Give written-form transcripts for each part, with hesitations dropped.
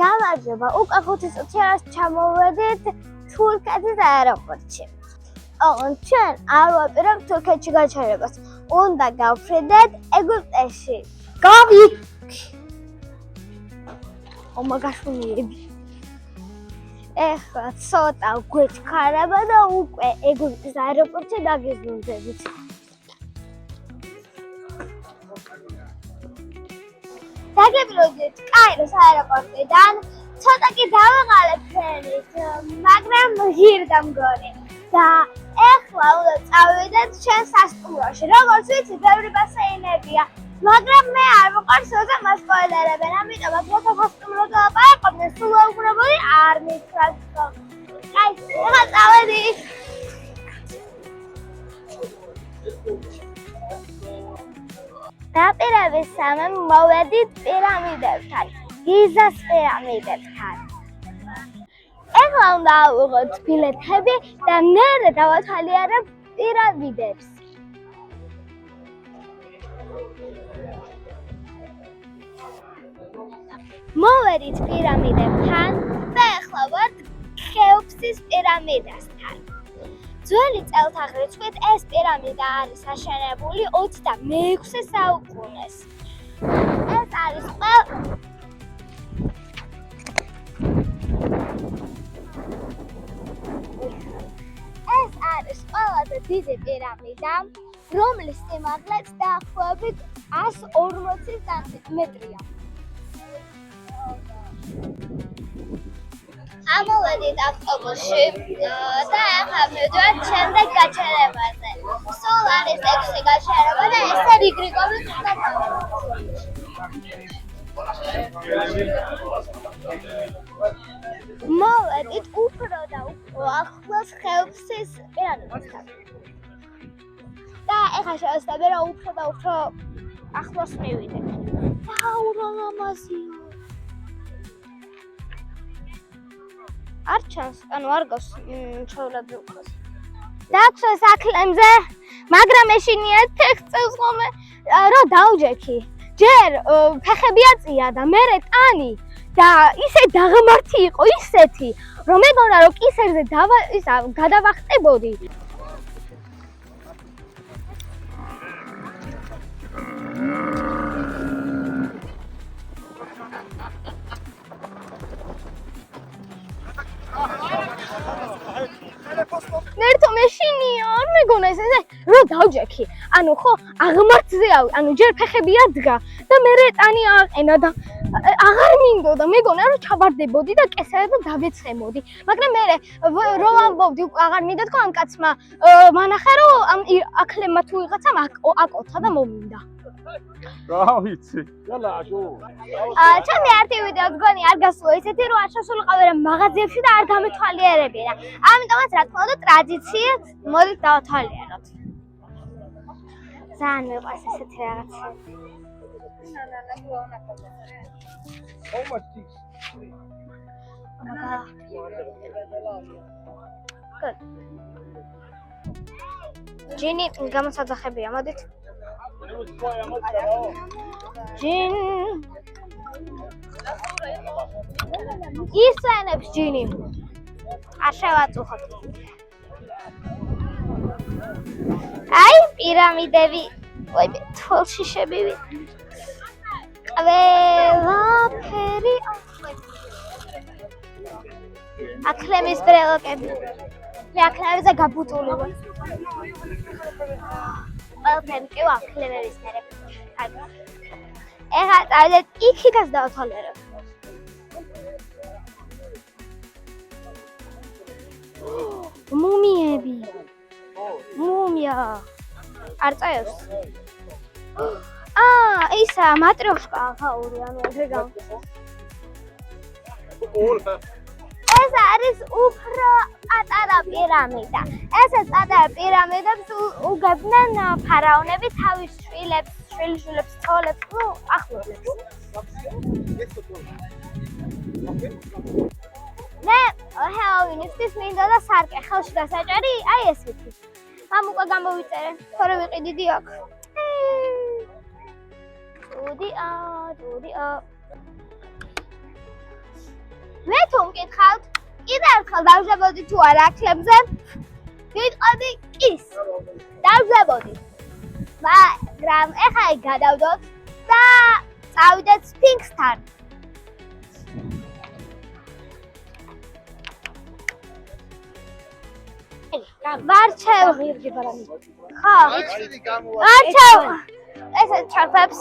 გამარჯობა, უკვე 5 წუთი არის ჩამოვედით თურქეთის აეროპორტში. ჩვენ არ ვაპირებთ თურქეთში გაჩერებას. უნდა გავფრინდეთ ეგვიპტეში. ომაგაშუნიები. ეხლა ცოტა გვეჩქარება და უკვე ეგვიპტის აეროპორტში დაგიზრუნდებით. დაგებრუნდით კაიროს აეროპორტიდან. ცოტა კი დავაღალებ ფრენით, მაგრამ ღირდა მგონი. და ეხლა უნდა წავიდეთ ჩვენ სასტუმროში. როგორც ვიცი, ბევრი ბასეინებია, მაგრამ მე არ მიყვარს როცა მასპოილერებენ, ამიტომ როცა სასტუმროზე ლაპარაკობდნენ, სულ უგრებოდი არ მითხრათ. აი, ეხლა წავედით. დაპირების სამე მოვედით პირამიდებთან, გიზას პირამიდებთან. ეხლა უნდა ავიღოთ ბილეთები და მერე დავათვალიერებ პირამიდებს. მოვედით პირამიდებთან და ეხლა ვართ ხეოფსის პირამიდასთან. ძველი წელთაღრიცხვით ეს პირამიდა არის აშენებული 26 საუკუნეს. ეს არის ყველაზე დიდი პირამიდა, რომლის სიმაღლეც დაახლოებით 140 სანტიმეტრია. ამოვედით ავტობუსში და ახლა მივდივართ შემდეგ გაჩერებაზე. სულ არის 6 გაჩერება და ესე რიგრიგობით უნდა მოვედით უფრო და უფრო ახლოს ხეოფსის პირამიდასთან. და ეხლა შევასწავლე რომ უფრო და უფრო ახლოს მივიდეთ. რა ლამაზია. არ ჩანს, ანუ არ გავს ჩვეულებრივ ხოს. დაგწეს აკლემზე, მაგრამ ეშინია 6 წელს ხომე რომ დავჯექი. ჯერ ფეხები აწია და მერე ტანი და ისე დაღმართი იყო ისეთი, რომ მეგონა რომ კისერზე გადავახტებოდი. ნერთო მეშინია, არ მეგონა ესე რომ დავჯექი. ანუ ხო აღმართზე ანუ ჯერ ფეხები ადგა და მერე ტანი აყენა და აღარ მინდოდა მეგონა რომ ჩაბარდებოდი და კესერზე დავეცხემოდი. მაგრამ მე რომ ამბობდი აღარ მინდა თქო ამ კაცმა მანახე რომ ამ აკლემა თუ ვიღაცამ აკოცა და მომინდა. რა ვიცი. Yalla აშო. ჩემი არტი ვიდეო გონი არ გასულა ისეთი რომ არ შესულიყავი რა მაღაზიებში და არ გამეთვალიერებინა. ამიტომაც რა თქმა უნდა ტრადიციად მოდით დავათვალიეროთ. ძალიან მიყვარს ესეთი რაღაცა. How much this? Good. ჯინი გამოსაძახებია, მოდით. ჯინ ისვენებს ჯინი. არ შევაწუხოთ. აი პირამიდები. ой, თვალში შებივი. ყველაფერი აკლემის ბრელოკები. მე აკლემებზე გაბუტული ვარ. ყველაფერი კი აკლემების ნერები. ეხლა წავიდეთ იქითაც დავათვალიერებ. მუმიები. მუმია. არ წაევს. ისა მატრიოშკა ხაური ანუ ესე გამ. ეს არის უფრო პატარა პირამიდა. ესეც პატარა პირამიდებს უგებდნენ ფარაონები თავის შვილებს, შვილიშვილებს, ცოლებს, ნუ ახლობლებს. მე ჰელოვინისთვის მინდოდა სარკე ხელში დასაჭერი, აი ეს ვიცი. ამ უკვე გამოვიწერე, თორე ვიყიდი აქ. დუდია. მოგკითხავთ, კიდევ ერთხელ დავжებოდი თუ არა აქლებზე. ვიტყოდი ის. დავжებოდი. მაგრამ ეხლა იქ გადავდოთ და წავიდეთ სფინქსთან. ვარჩევ. ხო. ვარჩევ. ესე ჩარფებს.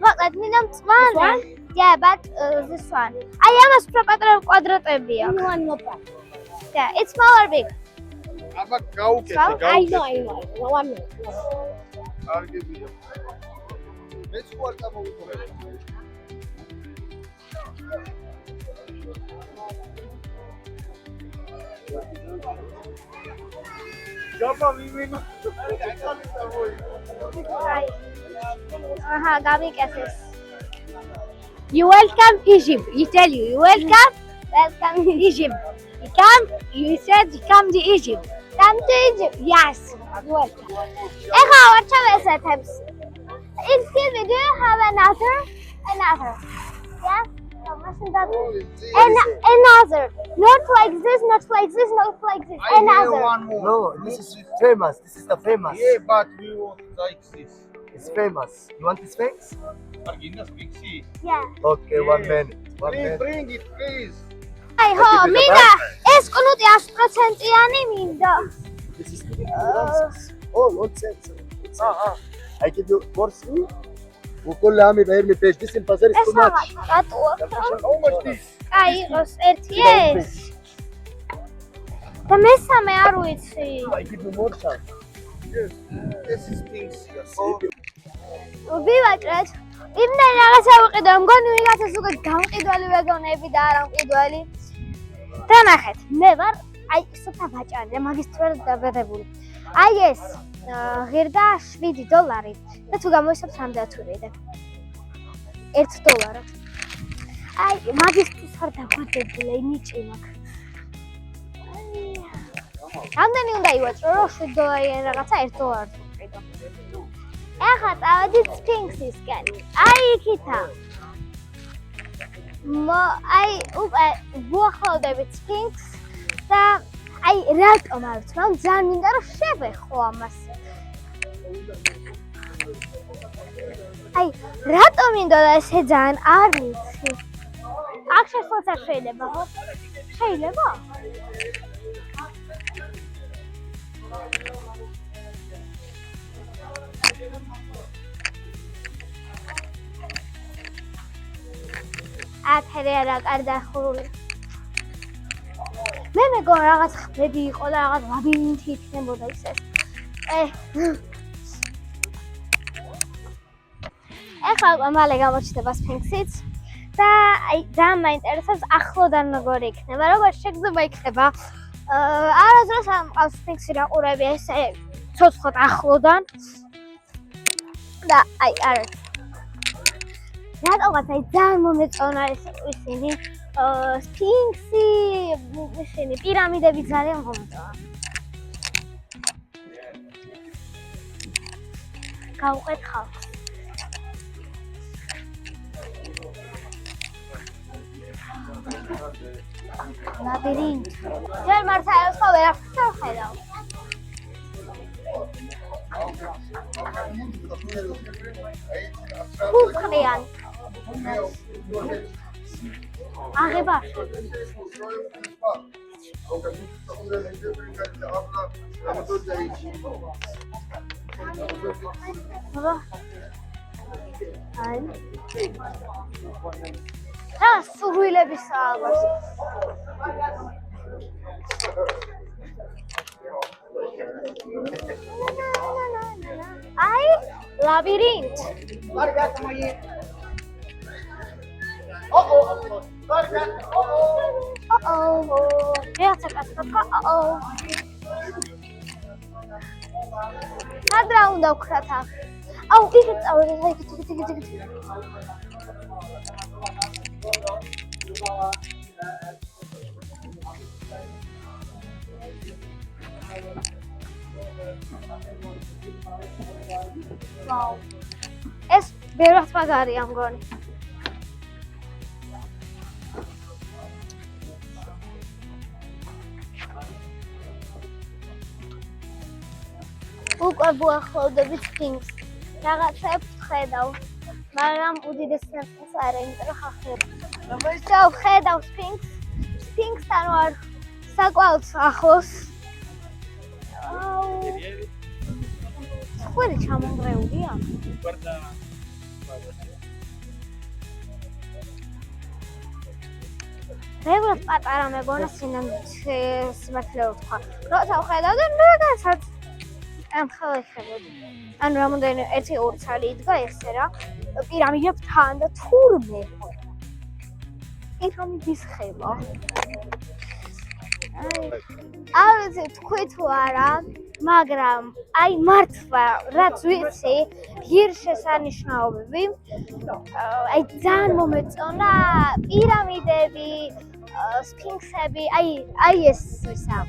მოკლედ მინდა მწვანე. Yeah, but this one. I am a super კვადრატებია. Yeah, it's small or big? აბა გაუკეთე, I გაუკეთე. know. 1 minute. კარგია. მეც ვარ წამოვიწყე. Java vivino. Aha, გამიკეთეს. You welcome Egypt. You tell you welcome Welcome. Egypt. You come. You said you come to Egypt. Come to Egypt. Yes. You welcome. ეხლა ვარჩევ ესეთებს. Excuse me, do you have another? Yeah? No, mustn't that another. Not like this, not like this, not like this. I have Another. one more. No, this is famous. This is the famous. Yeah, but we want like this. It's famous. You want this face? Argina speaksy. Yeah. Okay, 1 minute. 1 Please minute. bring it, please. აი ხო, მინდა ეს კუნუტი 100%-იანი მინდა. This is oh, nonsense. I give you more sweet. وكل عام يبقى يرمي فيش. This in Bazar is ეს too much. რატოა? How much this? აი იყოს ერთი ეს. და მესამე არ ვიცი. I give you more chance. Yes. This is speaksy. So ვივაჭრეთ. იმდენი რაღაცა ვიყიდო, მგონი ვიღაცას უკვე გამყიდველი ვეგონები და არა მყიდველი. და ნახეთ, მე ვარ აი სუფთა ბაჭანი და მაგისტრო დაბადებული. აი ეს ღირდა $7 და თუ გამოვისებ 32-დან. $1. აი მაგისტრის ხარ დაბადებული, ნიჭი მაქვს. რამდენი უნდა ივაჭრო, რომ $7 რაღაცა $1 ვიყიდო. ეხლა წავედით სფინქსისკენ. აი იქითა. აი უკვე ვუახლოვდებით სფინქსს და აი რატომ არ ვიცი, მაგრამ ძალიან მინდა რომ შევეხო ამას. აი რატომ მინდა და ესე ძალიან არ ვიცი. აქ შესვლასაც შეიძლება, ხო? შეიძლება? ათერე არა კარდახურული. მე მეგონა რაღაც ხმები იყო და რაღაც ლაბირინთი იქნებოდა ისე. ეხლა უკვე მალე გამოჩნდება სფინქსიც და აი ძალიან მაინტერესებს ახლოდან როგორი იქნება, როგორ შეგრძნება იქნება. არასდროს არ მყავს სფინქსი რაყურები ესე ცოცხლად ახლოდან. და აი არა რატომაც აი ძალიან მომეწონა ისინი სფინქსი, ისინი პირამიდები ძალიან მომეწონა. გავუყეთ ხალხს. ლაბირინთი. ჯერ მართალია სხვა ვერაფერს არ ხედავ. ხუხრიან. აღება. აბა. აი. რა სურვილებისა ალბათ. აი ლაბირინთ. ადრა უნდა ვქრათ ახ. აუ იქ წავედი, იქ. ვაუ. ეს ბევრად მაგარია მგონი. უკვე ვუახლოვდებით სფინქსს. რაღაცებს ხედავ, მაგრამ უდიდეს სფინქსს არ იმიტომ ხახე. როგორც ხედავ სფინქსთან ვარ საკმაოდ ახლოს. ხური ჩამონგრეულია? რეალურად პატარა მეგონა სიმართლე ვთქვა. როცა ვხედავდი, რაღაცაც ამხელა იხებოდი. ანუ რამოდენიმე 1-2 წელი იდგა ესე რა. პირამიდებთან და თურმე. პირამიდის ხება. არ ვიცი თქვი თუ არა, მაგრამ აი მართლა რაც ვიცი, ღირსშესანიშნაობები, აი ძალიან მომეწონა პირამიდები, სფინქსები, აი ეს ისა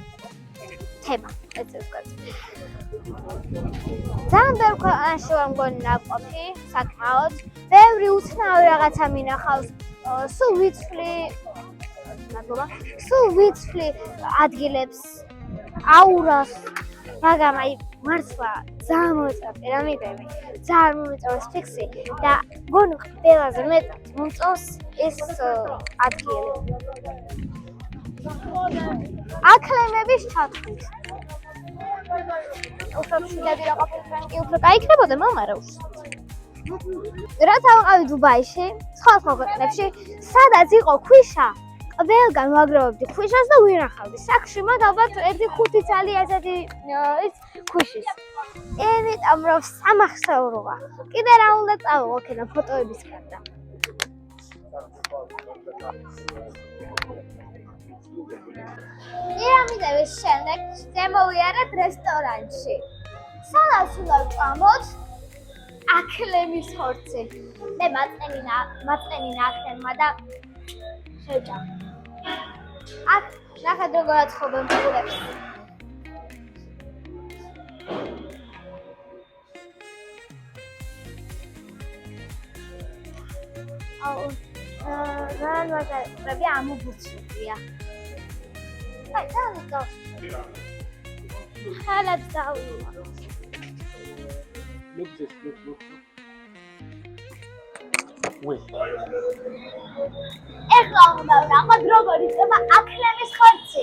თემა, έτσι ვთქვათ. ძალიან ბევრ ქვეყანაში ვარ მგონი ნაყოფი, საკმაოდ. ბევრი უცნაური რაღაცა მინახავს, სულ ვიცვლი ადგილებს, აურას, მაგრამ აი მართლა ძალიან მომეწონა პირამიდები, ძალიან მომეწონა სფინქსი და მგონი ყველაზე მეტად მომწონს ეს ადგილი. აკლემების ჩათვლით. უფრო მშვიდები რა ყოფილიყავი, უფრო გაიქნებოდა მომარავს. რათა ვიყავი დუბაიში, სხვა ქვეყნებში, სადაც იყო ქვიშა, ყველგან ვაგროვებდი ქვიშას და ვინახავდი. საქმე მათ ალბათ 1-5 წელი ასეთი ქვიშის. იმიტომ რომ სამახსოვროა. კიდე რა უნდა წავალ აქედან ფოტოების გარდა. პირამიდების შემდეგ შემოვიარეთ რესტორანში. სადაც უნდა ვჭამოთ აკლემის ხორცი. მე მაწენი ნახენმა და შევჭამ. აქ ნახეთ როგორ აწყობენ ფულებს. ძალიან მაგარი ამობურცულია. აი, ძალიან გავს. ხალხს დავივა. Look this, look. Wait. ეხლა უნდა ვნახოთ როგორ იწყება აკლემის ხორცი.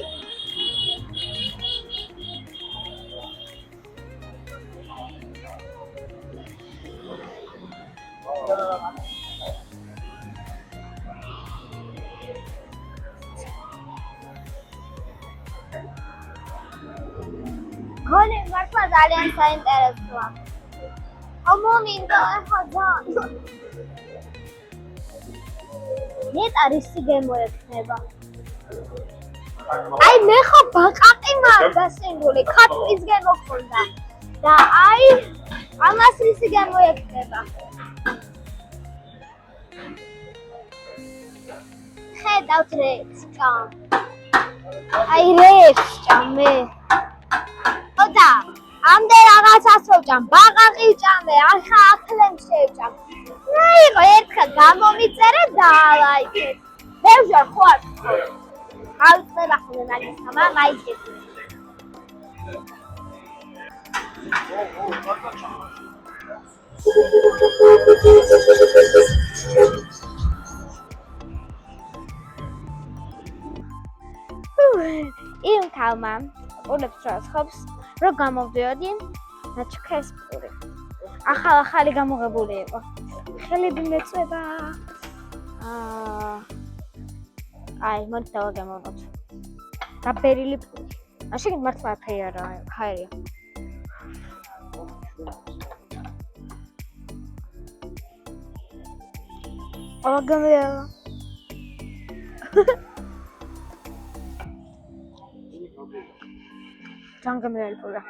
გონი მართლა ძალიან საინტერესოა. მომინდა ახლა ძალიან. ნეტარისი გემოექნება. აი მე ხო ბაყაყი მაგასინგული ქატვის გემოხონდა და აი ამას რისი გემოექნება. ხედავთ რექს ჭამ. აი რექს ჭამ მე. ოდა ამდე რაღაცას ვჭამ, ბაყაყი ვჭამე, ახლა აკლემს შევჭამ. რაიღო ერთხელ გამომიწერე და ლაიქეთ. ბევრჯერ ხო არ ვთქვა. ავწება ხოლმე მაგის ხმა, მაიგეთ. იმ ქალმა ყურებს რასხობს, რომ გამოვდიოდი და ჩქეს პური. ახალი გამოღებული იყო. ხელები მეწვება. აი, მოდი დავაგემოვნოთ. გაბერილი პური. მაშინ მართლა ფერი არა, ხარია. აგამეა. 장금을 보라.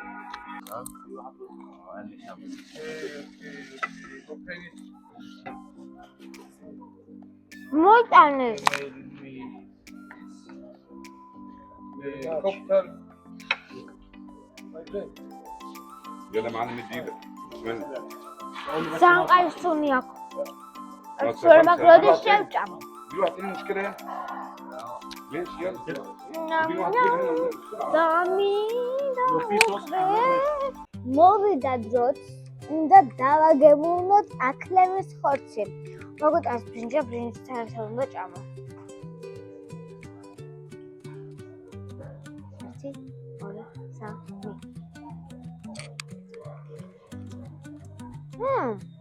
못하네. يلا معلم الديلة. 장갈 손이야. 설마 그러지 싫잖아. دي واحد فينا مشكلة يعني. ماشي يلا. دامي. لو في صوص მოვიდა დროც უნდა დავაგებულნოთ აქლემის ხორცი. მოგიტანს ბრინჯთან ერთად უნდა ჭამო. 1 2 3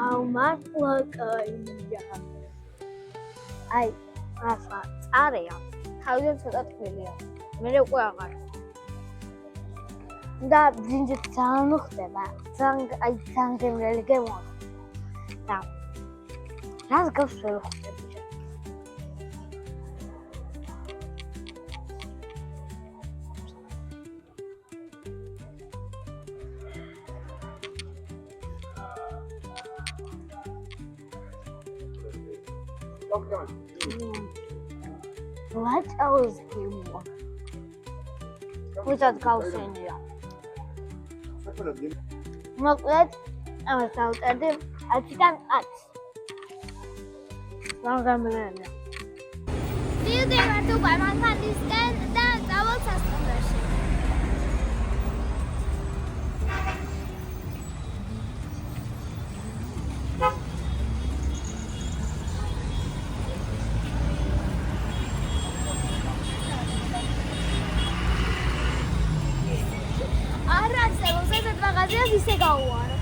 აუ მართლა კაია. აი, ახლა წარეა. თავიდან ცოტა თბილია. მე უკვე აღარ. და ბრინჯი ძალიან ხდება. ძალიან გემრიელი გემოვა. და რას გავს ვერ ხდება. What else do you want? Without calcium. მოკლედ, ამას დავწერდი 10-დან 10. გამგამრელია. მივდივართ უკვე მანქანისკენ და წავალ სასტუმროში. ისე გავუარო.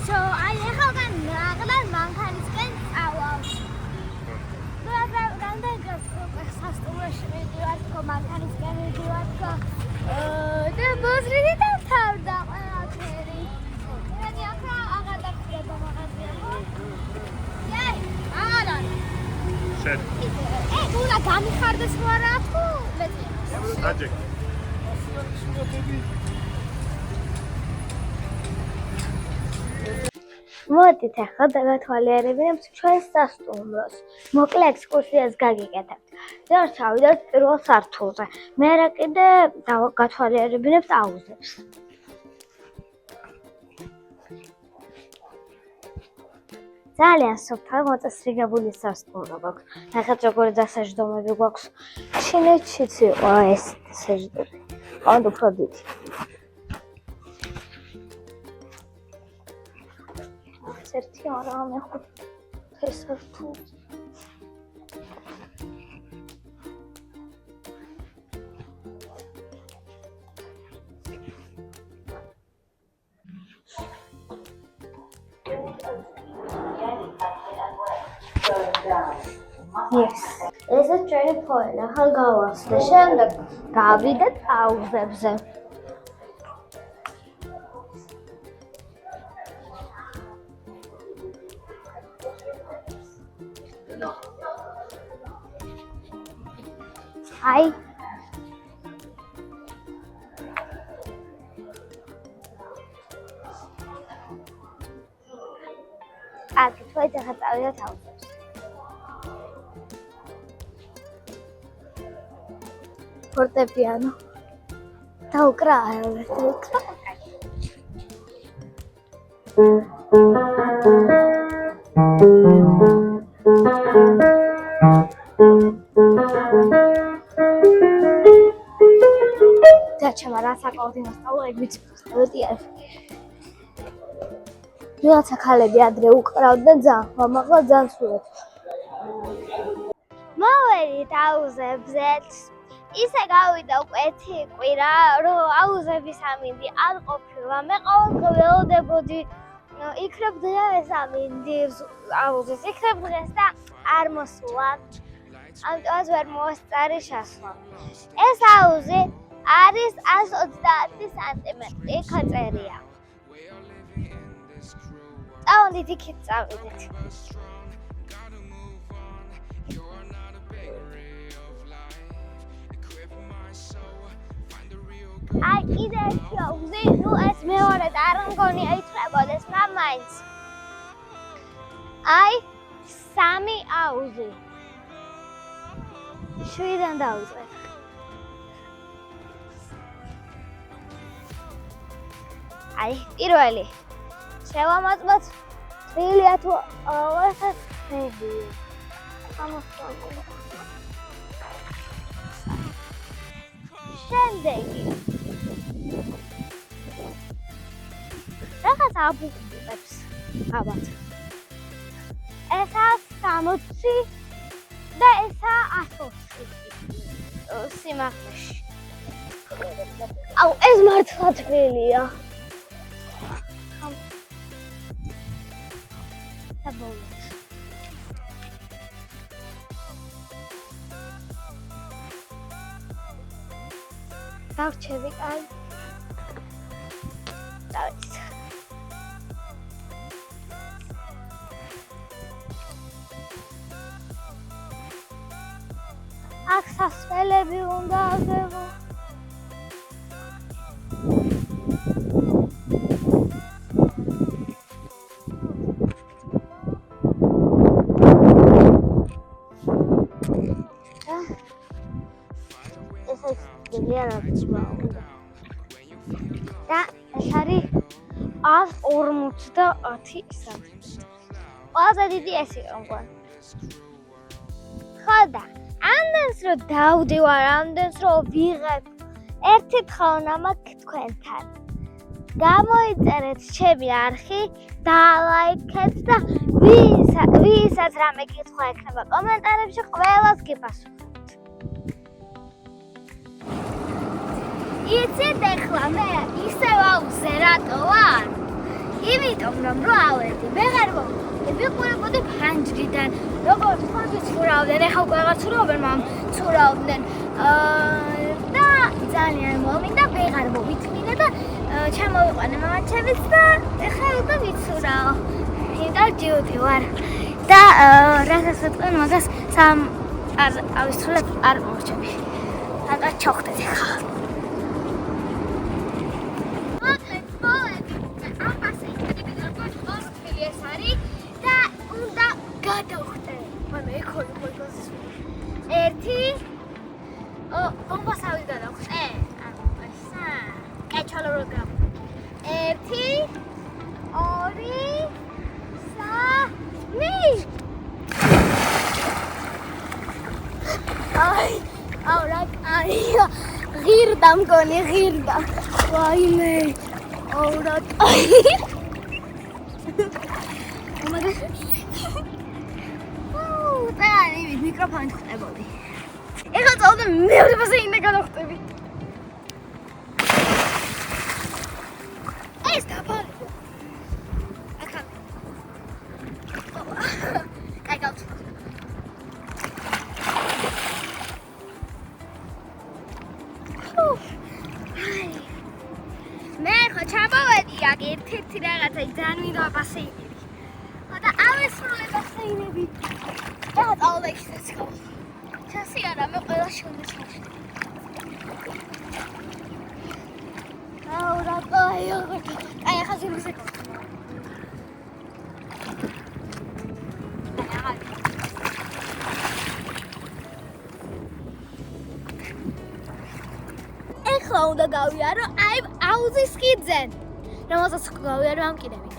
So, I have a naglan mankanisken awas. Dann სასტუმროში მიდივართ, მანქანისკენ მიდივართ. და ბოზრიდი დავთავრდა ყველაფერი. მე ახლა აღარ დაგხვდება მაღაზია, ხო? აი, არა. შენ. უნდა გამიხარდეს ხო არა თუ? აჯეკ. მოდით ახლა დავათვალიერებინებთ ჩვენს სასტუმროს. მოკლე ექსკურსიას გაგიკეთებთ. ჯერ ჩავიდეთ პირველ სართულზე. მერე კიდე გავათვალიერებინებთ აუზებს. ძალიან სუფთა მოწესრიგებული სასტუმრო გვაქვს. ნახეთ როგორი დასაჯდომები გვაქვს. ჩინეთშიც იყო ეს დასაჯდომი. ანუ უფრო დიდი. ერთი არა მეხუთე სართული. Yes. ეს ჩვენი ფოელი, ახლა გავახსნე. შემდეგ გავიდეთ აუზებზე. Hi. Aquí твой заготовил аудио. Фортепиано. Та украла, та украла. Зачем раз აკორდეონს სწავლებით? ვეტიარ. ვიღაცა ქალები ადრე უკრავდნენ ძალიან, მაგრამ ძალიან სულად. მოვედით აუზებზე. ისე გავიდა უკვე ციყვირა, რომ აუზების ამინდი არ ყოფილა. მე ყოველდღე ველოდებოდი იქნებ დღეს ამინდი აუზის იქნებ დღეს და არ მოსულა. ამიტომაც ვერ მოასწარი შესვლა. ეს აუზი არის 130 სანტიმეტრი, იქ წერია. წავედით იქით წავედით. აი კიდე ერთი აუზი, ნუ ეს მეორე და არ მგონი აიწყებოდეს, მაგრამ მაინც. აი 3 აუზი. 7-დან დავიწყებ. აი, პირველი. შევამოწმოთ თბილია თუ აღარც თბილია. ამასწავლო. შემდეგი. რაღაც აბუყებს. აბათ. ესა 60 და ესა 120 სიმაღლეში. აუ, ეს მართლა თბილია. დავჩები კაი. დავით. აქ სასწავლები უნდა ავდევო. და ეს არის 150 სანტიმეტრი. ყველაზე დიდი ეს იყო მგონი. ხო და ამდენს რომ დავდივარ, ამდენს რომ ვიღებ, ერთი თხოვნა მაქვს თქვენთან. გამოიწერეთ ჩემი არხი, დალაიქეთ და ვისაც რამე კითხვა ექნება კომენტარებში, ყველას გიპასუხებთ. იცით ეხლა მე ისევ აუზე რატო ვარ? იმიტომ რომ რო ავედი, ვეღარ მოვიდი, ვიყურებოდი ფანჯრიდან, როგორც ხოჭი ცურავდნენ, ეხლა ყველგან ცურავენ, მაგრამ ცურავდნენ. და ძალიან მომინდა, ვეღარ მოვითმინე და ჩამოვიყვანე მამაჩემიც და ეხლა უკვე ვიცურავ. იმიტომ ჯიუტი ვარ. და რასაც ვიტყვი, მაგას ავისრულებ არ მოვჭები. აკა ჩოხდეთ ეხლა. ერთი ბომბასავი გადავხტე. ესა. კეჩალო რო გამ. 1 2 3 აუ რა კაია. ღირდა მგონი ღირდა. ვაიმე. აუ რა კაია. მიკროფონით ხტებოდი. ეხლა წავდე მეორე ბაზეინზე გადავხტები. ეს დაბალია. აკა. კაი გავწვი. მე ხო ჩამოვედი აქ ერთ-ერთი რაღაცა ძალიან მინდა ბაზეინები. და ავესრულე ბაზეინები. და წავდეიქცეც ხო. ჩასი არა, მე ყველა შევდე ჩაში. აუ რა კაია. აი ახლა ზურგზე ხო. ეხლა უნდა გავიარო აი აუზის ხიდზე. რომელსაც გავიარო ამ კიდევიდან.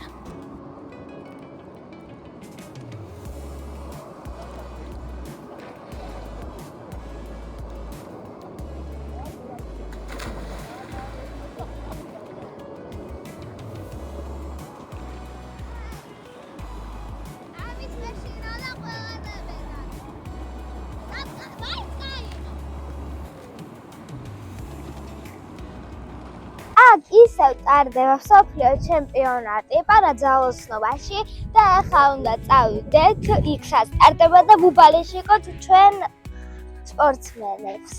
ისევ წარდება მსოფლიო ჩემპიონატი პარაძაოსნობაში და ახლა უნდა წავიდეთ იქ სას წარდება და ბუბალიშიკოთ ჩვენ სპორტსმენებს.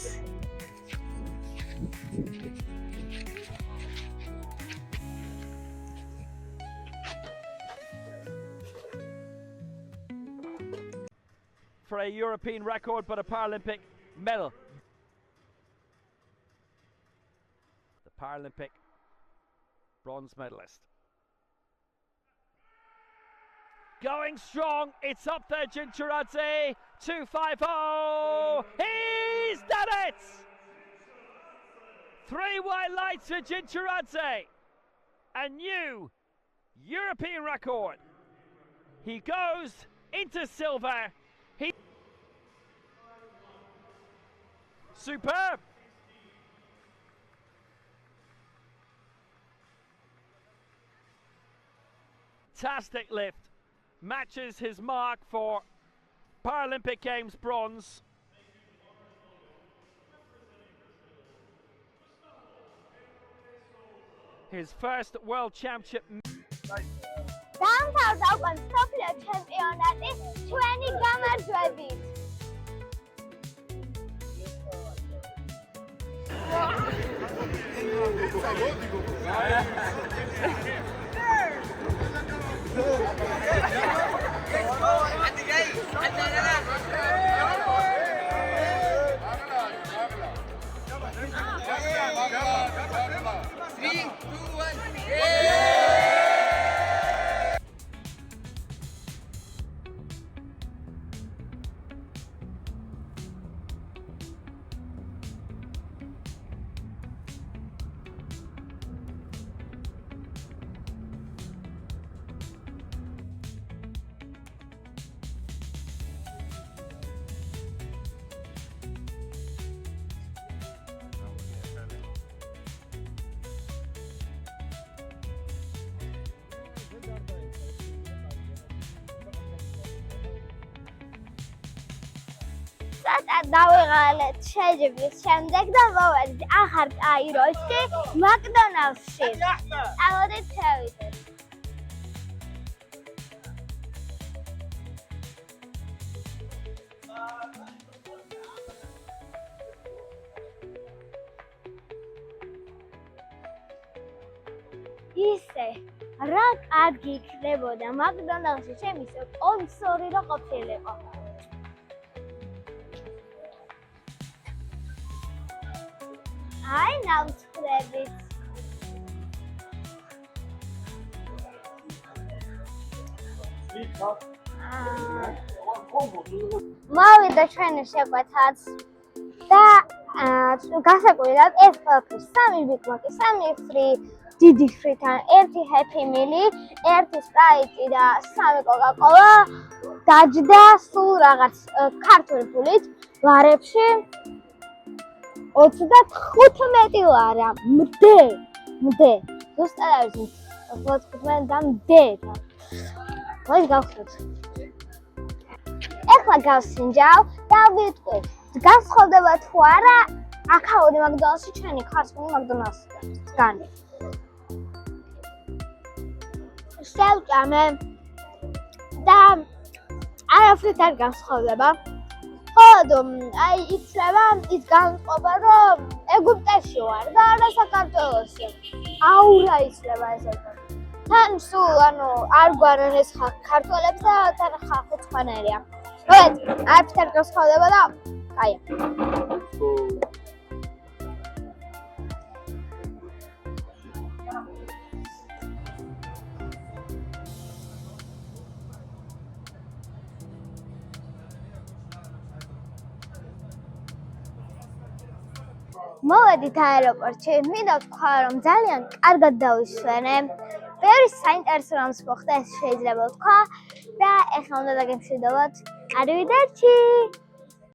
For a European record, but a Paralympic medal. The Paralympic bronze medalist. Going strong, it's up there, Jincharadze, 250, he's done it! 3 white lights for Jincharadze, a new European record. He goes into silver. Superb! Fantastic lift. Matches his mark for Paralympic Games bronze. His first World Championship. დაამთავრდა უკვე მსოფლიო ჩემპიონატი ჩვენი გამარჯვებით. Სატად დავიღალეთ შეჯიბრის შემდეგ და მოვედით ახალ კაიროში მაკდონალდსში. წავედით შევიდეთ. ისე რა კარგი იქნებოდა მაკდონალდსში ჩემის კონსოლი რო ყოფილიყო. აი ნავთხრებით. მოვიდა ჩვენი შეკვეთაც და გასაკვირად ეს ყველაფერი 3 ბიგმაკი, 3 ფრი, დიდი ფრითან, 1 ჰეპი მილი, 1 სპრაიტი და 3 კოკაკოლა დაჯდა სულ რაღაც ქართული ფულით ლარებში 35 ლარა. მდე. ზუსტად არის 35 და მდე. მოიძ გავხსნით. ეხლა გავსინჯავ და ვიტყვი. განსხვავდება თუ არა აქაური მაკდონალდსში ჩვენი ხარსმული მაკდონალდსგან. შევჭამე და არაფრით არ განსხვავდება. ხოდო, აი იცლება ის განწყობა, რომ ეგვიპტეში ვარ და არა საქართველოში. აურა იცლება ეს ერთად. თან სულ ანუ არ გვარან ეს ქართველებს და თან ხალხი სხვანაირია. მოვედი, არაფრით არ განსხვავდება და კაია. მოვედით აეროპორტში, მინდა ვთქვა, რომ ძალიან კარგად დავისვენე. ბევრი საინტერესო რამს მოხდა, ეს შეიძლება ვთქვა და ეხლა უნდა დაგემშვიდობოთ. Arrivederci!